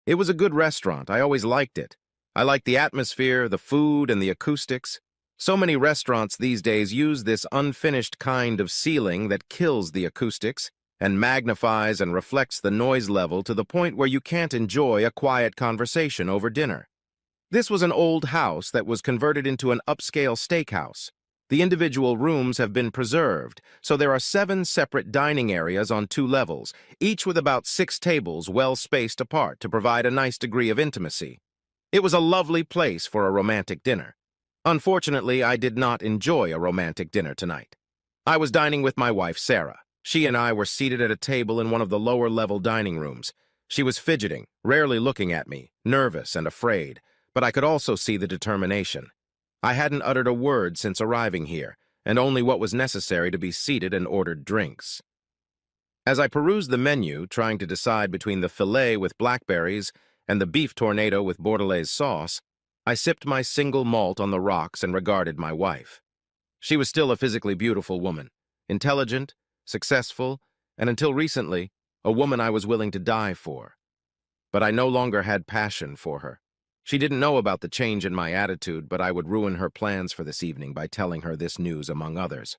It was a good restaurant. I always liked it. I liked the atmosphere, the food, and the acoustics. So many restaurants these days use this unfinished kind of ceiling that kills the acoustics and magnifies and reflects the noise level to the point where you can't enjoy a quiet conversation over dinner. This was an old house that was converted into an upscale steakhouse. The individual rooms have been preserved, so there are 7 separate dining areas on 2 levels, each with about 6 tables well spaced apart to provide a nice degree of intimacy. It was a lovely place for a romantic dinner. Unfortunately, I did not enjoy a romantic dinner tonight. I was dining with my wife, Sarah. She and I were seated at a table in one of the lower-level dining rooms. She was fidgeting, rarely looking at me, nervous and afraid, but I could also see the determination. I hadn't uttered a word since arriving here, and only what was necessary to be seated and ordered drinks. As I perused the menu, trying to decide between the filet with blackberries and the beef tornado with bordelaise sauce, I sipped my single malt on the rocks and regarded my wife. She was still a physically beautiful woman, intelligent, successful, and until recently, a woman I was willing to die for. But I no longer had passion for her. She didn't know about the change in my attitude, but I would ruin her plans for this evening by telling her this news among others.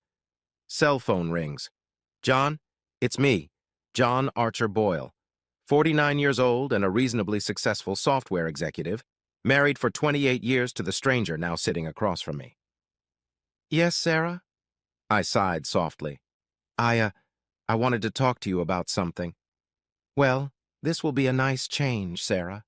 Cell phone rings. "John, it's me, John Archer Boyle, 49 years old and a reasonably successful software executive, married for 28 years to the stranger now sitting across from me." "Yes, Sarah?" I sighed softly. I wanted to talk to you about something." "Well, this will be a nice change, Sarah."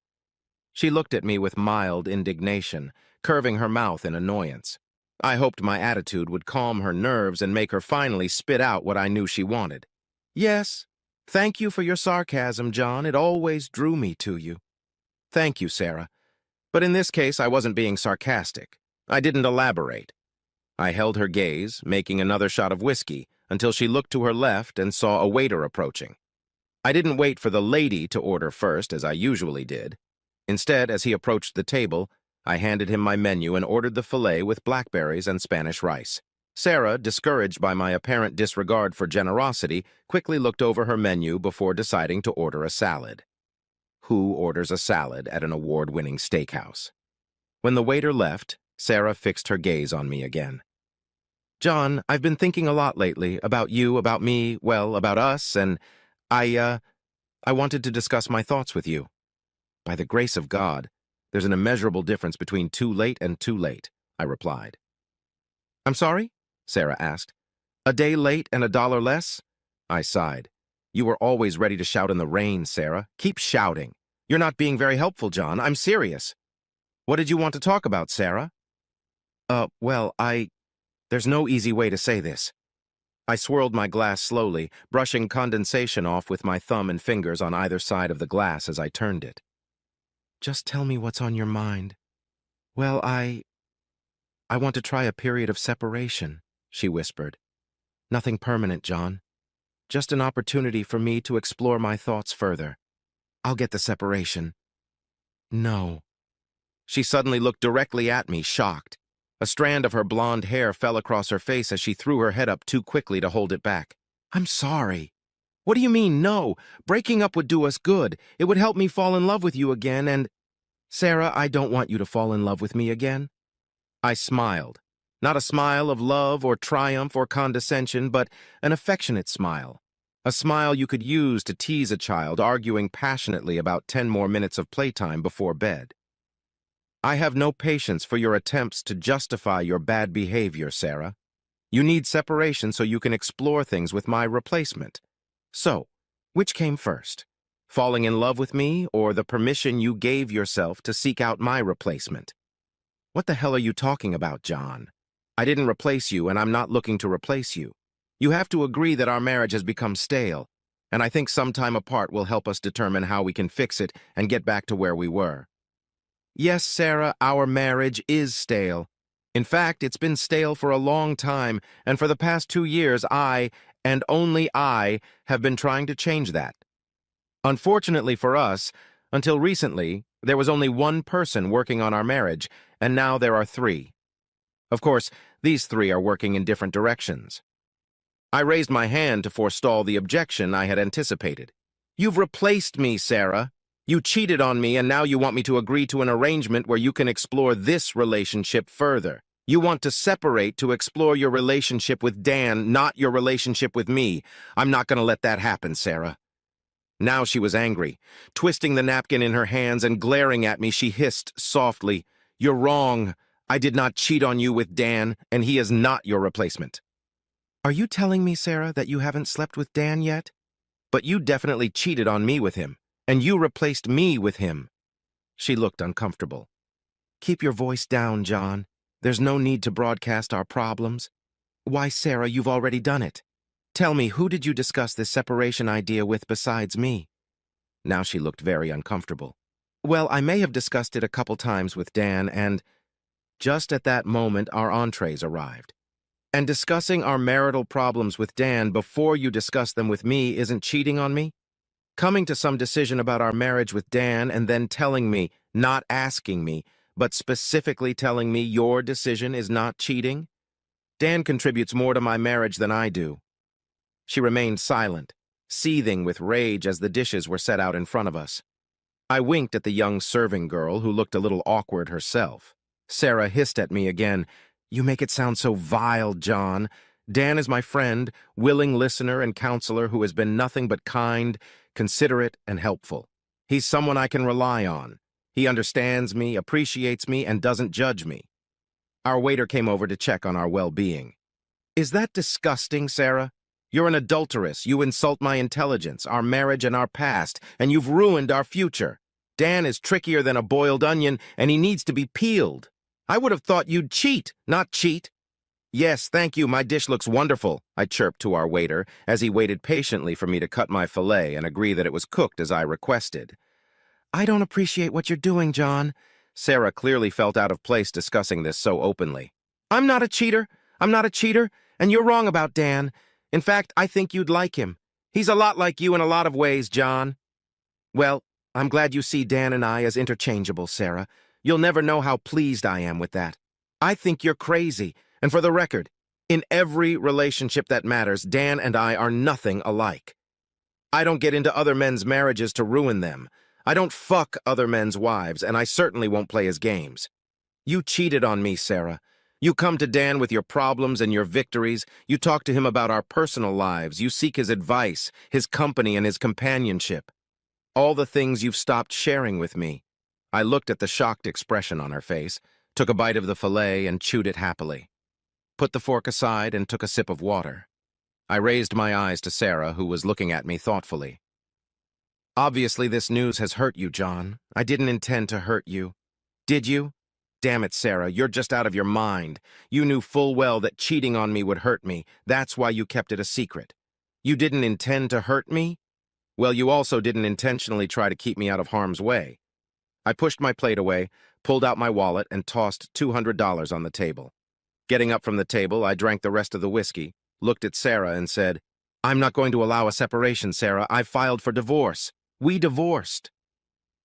She looked at me with mild indignation, curving her mouth in annoyance. I hoped my attitude would calm her nerves and make her finally spit out what I knew she wanted. "Yes, thank you for your sarcasm, John. It always drew me to you." "Thank you, Sarah. But in this case, I wasn't being sarcastic. I didn't elaborate." I held her gaze, making another shot of whiskey, until she looked to her left and saw a waiter approaching. I didn't wait for the lady to order first, as I usually did. Instead, as he approached the table, I handed him my menu and ordered the filet with blackberries and Spanish rice. Sarah, discouraged by my apparent disregard for generosity, quickly looked over her menu before deciding to order a salad. Who orders a salad at an award-winning steakhouse? When the waiter left, Sarah fixed her gaze on me again. "John, I've been thinking a lot lately about you, about me, well, about us, and I wanted to discuss my thoughts with you. By the grace of God, there's an immeasurable difference between too late and too late," I replied. "I'm sorry?" Sarah asked. "A day late and $1 less?" I sighed. "You were always ready to shout in the rain, Sarah. Keep shouting. You're not being very helpful, John. I'm serious." "What did you want to talk about, Sarah?" Well, There's no easy way to say this." I swirled my glass slowly, brushing condensation off with my thumb and fingers on either side of the glass as I turned it. "Just tell me what's on your mind." "Well, I want to try a period of separation," she whispered. "Nothing permanent, John. Just an opportunity for me to explore my thoughts further. I'll get the separation." "No." She suddenly looked directly at me, shocked. A strand of her blonde hair fell across her face as she threw her head up too quickly to hold it back. "I'm sorry." "What do you mean, no? Breaking up would do us good. It would help me fall in love with you again, and—" "Sarah, I don't want you to fall in love with me again." I smiled. Not a smile of love or triumph or condescension, but an affectionate smile. A smile you could use to tease a child arguing passionately about 10 more minutes of playtime before bed. "I have no patience for your attempts to justify your bad behavior, Sarah. You need separation so you can explore things with my replacement. So, which came first? Falling in love with me or the permission you gave yourself to seek out my replacement?" "What the hell are you talking about, John? I didn't replace you, and I'm not looking to replace you. You have to agree that our marriage has become stale, and I think some time apart will help us determine how we can fix it and get back to where we were." "Yes, Sarah, our marriage is stale. In fact, it's been stale for a long time, and for the past 2 years I, and only I, have been trying to change that. Unfortunately for us, until recently, there was only one person working on our marriage, and now there are 3. Of course, these 3 are working in different directions." I raised my hand to forestall the objection I had anticipated. "You've replaced me, Sarah. You cheated on me, and now you want me to agree to an arrangement where you can explore this relationship further. You want to separate to explore your relationship with Dan, not your relationship with me. I'm not going to let that happen, Sarah. Now she was angry. Twisting the napkin in her hands and glaring at me, she hissed softly, "You're wrong. I did not cheat on you with Dan, and he is not your replacement." Are you telling me, Sarah, that you haven't slept with Dan yet? But you definitely cheated on me with him, and you replaced me with him. She looked uncomfortable. Keep your voice down, John. There's no need to broadcast our problems. Why, Sarah, you've already done it. Tell me, who did you discuss this separation idea with besides me? Now she looked very uncomfortable. Well, I may have discussed it a couple times with Dan, and just at that moment our entrees arrived. And discussing our marital problems with Dan before you discuss them with me isn't cheating on me? Coming to some decision about our marriage with Dan and then telling me, not asking me, but specifically telling me your decision is not cheating? Dan contributes more to my marriage than I do. She remained silent, seething with rage as the dishes were set out in front of us. I winked at the young serving girl, who looked a little awkward herself. Sarah hissed at me again. You make it sound so vile, John. Dan is my friend, willing listener and counselor who has been nothing but kind, considerate, and helpful. He's someone I can rely on. He understands me, appreciates me, and doesn't judge me. Our waiter came over to check on our well-being. Is that disgusting, Sarah? You're an adulteress. You insult my intelligence, our marriage, and our past, and you've ruined our future. Dan is trickier than a boiled onion, and he needs to be peeled. I would have thought you'd cheat, not cheat. Yes, thank you, my dish looks wonderful, I chirped to our waiter, as he waited patiently for me to cut my fillet and agree that it was cooked as I requested. I don't appreciate what you're doing, John. Sarah clearly felt out of place discussing this so openly. I'm not a cheater, and you're wrong about Dan. In fact, I think you'd like him. He's a lot like you in a lot of ways, John. Well, I'm glad you see Dan and I as interchangeable, Sarah. You'll never know how pleased I am with that. I think you're crazy, and for the record, in every relationship that matters, Dan and I are nothing alike. I don't get into other men's marriages to ruin them. I don't fuck other men's wives, and I certainly won't play his games. You cheated on me, Sarah. You come to Dan with your problems and your victories. You talk to him about our personal lives. You seek his advice, his company, and his companionship. All the things you've stopped sharing with me. I looked at the shocked expression on her face, took a bite of the fillet, and chewed it happily. Put the fork aside and took a sip of water. I raised my eyes to Sarah, who was looking at me thoughtfully. Obviously, this news has hurt you, John. I didn't intend to hurt you. Did you? Damn it, Sarah, you're just out of your mind. You knew full well that cheating on me would hurt me. That's why you kept it a secret. You didn't intend to hurt me? Well, you also didn't intentionally try to keep me out of harm's way. I pushed my plate away, pulled out my wallet, and tossed $200 on the table. Getting up from the table, I drank the rest of the whiskey, looked at Sarah, and said, I'm not going to allow a separation, Sarah. I've filed for divorce. We divorced.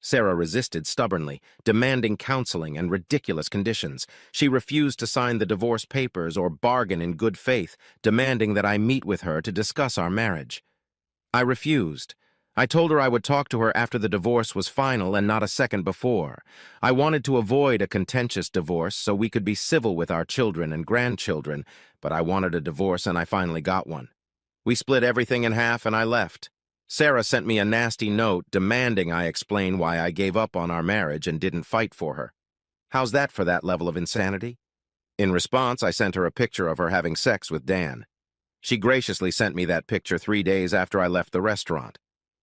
Sarah resisted stubbornly, demanding counseling and ridiculous conditions. She refused to sign the divorce papers or bargain in good faith, demanding that I meet with her to discuss our marriage. I refused. I told her I would talk to her after the divorce was final and not a second before. I wanted to avoid a contentious divorce so we could be civil with our children and grandchildren, but I wanted a divorce and I finally got one. We split everything in half and I left. Sarah sent me a nasty note demanding I explain why I gave up on our marriage and didn't fight for her. How's that for that level of insanity? In response, I sent her a picture of her having sex with Dan. She graciously sent me that picture 3 days after I left the restaurant.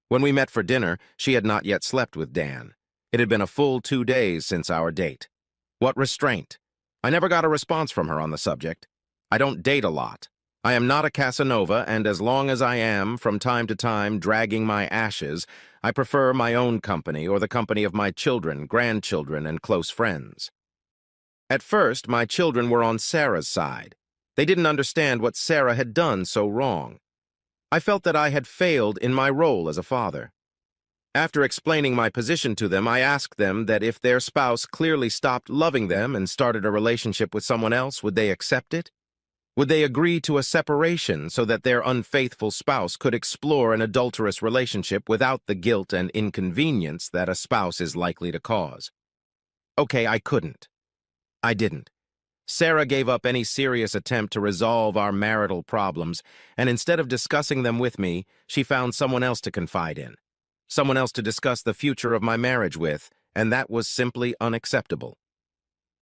When we met for dinner, she had not yet slept with Dan. It had been a full 2 days since our date. What restraint! I never got a response from her on the subject. I don't date a lot. I am not a Casanova, and as long as I am, from time to time, dragging my ashes, I prefer my own company or the company of my children, grandchildren, and close friends. At first, my children were on Sarah's side. They didn't understand what Sarah had done so wrong. I felt that I had failed in my role as a father. After explaining my position to them, I asked them that if their spouse clearly stopped loving them and started a relationship with someone else, would they accept it? Would they agree to a separation so that their unfaithful spouse could explore an adulterous relationship without the guilt and inconvenience that a spouse is likely to cause? Okay, I couldn't. I didn't. Sarah gave up any serious attempt to resolve our marital problems, and instead of discussing them with me, she found someone else to confide in, someone else to discuss the future of my marriage with, and that was simply unacceptable.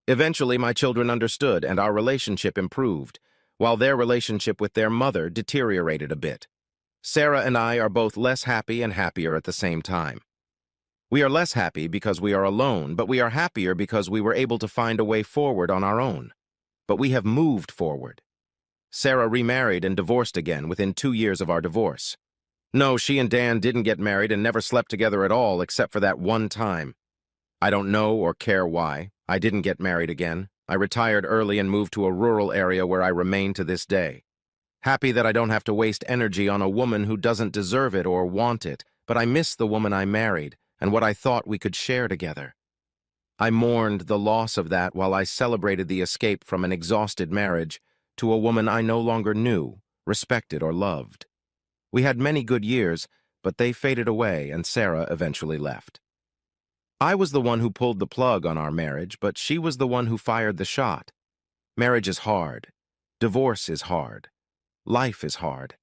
Eventually, my children understood, and our relationship improved, while their relationship with their mother deteriorated a bit. Sarah and I are both less happy and happier at the same time. We are less happy because we are alone, but we are happier because we were able to find a way forward on our own. But we have moved forward. Sarah remarried and divorced again within 2 years of our divorce. No, she and Dan didn't get married and never slept together at all except for that one time. I don't know or care why. I didn't get married again. I retired early and moved to a rural area where I remain to this day. Happy that I don't have to waste energy on a woman who doesn't deserve it or want it, but I miss the woman I married and what I thought we could share together. I mourned the loss of that while I celebrated the escape from an exhausted marriage to a woman I no longer knew, respected, or loved. We had many good years, but they faded away and Sarah eventually left. I was the one who pulled the plug on our marriage, but she was the one who fired the shot. Marriage is hard. Divorce is hard. Life is hard.